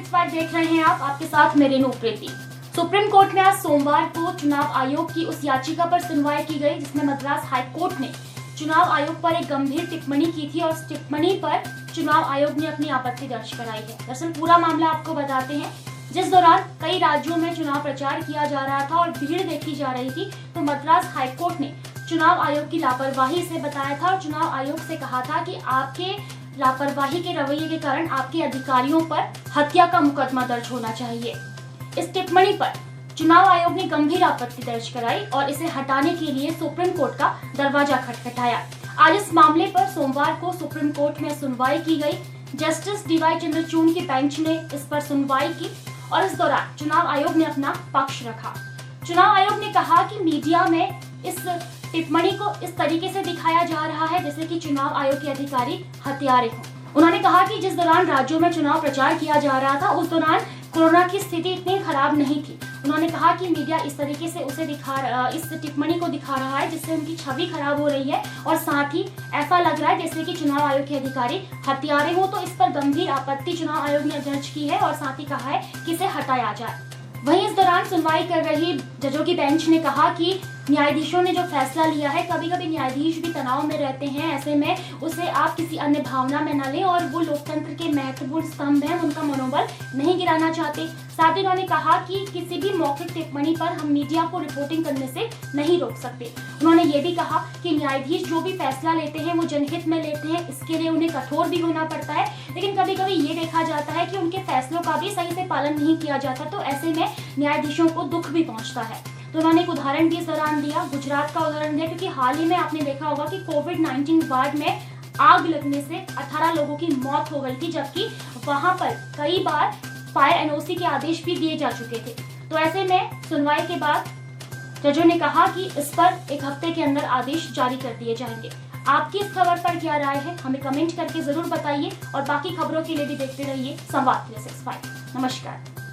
365 देख रहे हैं आप, आपके साथ मैं रेणु प्रीति। सुप्रीम कोर्ट में आज सोमवार को चुनाव आयोग की उस याचिका पर सुनवाई की गई जिसमें मद्रास हाई कोर्ट ने चुनाव आयोग पर एक गंभीर टिप्पणी की थी और उस टिप्पणी पर चुनाव आयोग ने अपनी आपत्ति दर्ज कराई है। दरअसल पूरा मामला आपको बताते हैं। जिस दौरान कई राज्यों में चुनाव प्रचार किया जा रहा था और भीड़ देखी जा रही थी, तो मद्रास हाई कोर्ट ने चुनाव आयोग की लापरवाही से बताया था और चुनाव आयोग से कहा था कि आपके लापरवाही के रवैये के कारण आपके अधिकारियों पर हत्या का मुकदमा दर्ज होना चाहिए। इस टिप्पणी पर चुनाव आयोग ने गंभीर आपत्ति दर्ज कराई और इसे हटाने के लिए सुप्रीम कोर्ट का दरवाजा खटखटाया। आज इस मामले पर सोमवार को सुप्रीम कोर्ट में सुनवाई की गई। जस्टिस डीवाई चंद्रचूड़ की बेंच ने इस पर सुनवाई की और इस दौरान चुनाव आयोग ने अपना पक्ष रखा। चुनाव आयोग ने कहा कि मीडिया में इस टिप्पणी को इस तरीके से दिखाया जा रहा है जैसे कि चुनाव आयोग के अधिकारी हत्यारे हों। उन्होंने कहा कि जिस दौरान राज्यों में चुनाव प्रचार किया जा रहा था उस दौरान कोरोना की स्थिति इतनी खराब नहीं थी। उन्होंने कहा कि मीडिया इस तरीके से उसे इस टिप्पणी को दिखा रहा है जिससे उनकी छवि खराब हो रही है और साथ ही ऐसा लग रहा है जैसे कि चुनाव आयोग के अधिकारी हत्यारे हो। तो इस पर गंभीर आपत्ति चुनाव आयोग ने दर्ज की है और साथ ही कहा है कि इसे हटाया जाए। वहीं इस दौरान सुनवाई कर रही जजों की बेंच ने कहा कि न्यायाधीशों ने जो फैसला लिया है, कभी कभी न्यायाधीश भी तनाव में रहते हैं, ऐसे में उसे आप किसी अन्य भावना में न लें और वो लोकतंत्र के महत्वपूर्ण स्तंभ हैं, उनका मनोबल नहीं गिराना चाहते। साथ ही उन्होंने कहा कि किसी भी मौखिक टिप्पणी पर हम मीडिया को रिपोर्टिंग करने से नहीं रोक सकते। उन्होंने ये भी कहा कि न्यायाधीश जो भी फैसला लेते हैं वो जनहित में लेते हैं, इसके लिए उन्हें कठोर भी होना पड़ता है, लेकिन कभी कभी ये देखा जाता है कि उनके फैसलों का भी सही से पालन नहीं किया जाता, तो ऐसे में न्यायाधीशों को दुख भी पहुंचता है। तो उन्होंने एक उदाहरण भी इस दौरान दिया, गुजरात का उदाहरण दिया, क्योंकि हाल ही में आपने देखा होगा कि कोविड-19 वार्ड में आग लगने से 18 लोगों की मौत हो गई थी, जबकि वहां पर कई बार फायर एनओसी के आदेश भी दिए जा चुके थे। तो ऐसे में सुनवाई के बाद जजों ने कहा कि इस पर एक हफ्ते के अंदर आदेश जारी कर दिए जाएंगे। आपकी इस खबर पर क्या राय है, हमें कमेंट करके जरूर बताइए और बाकी खबरों के लिए भी देखते रहिए संवाद 365। नमस्कार।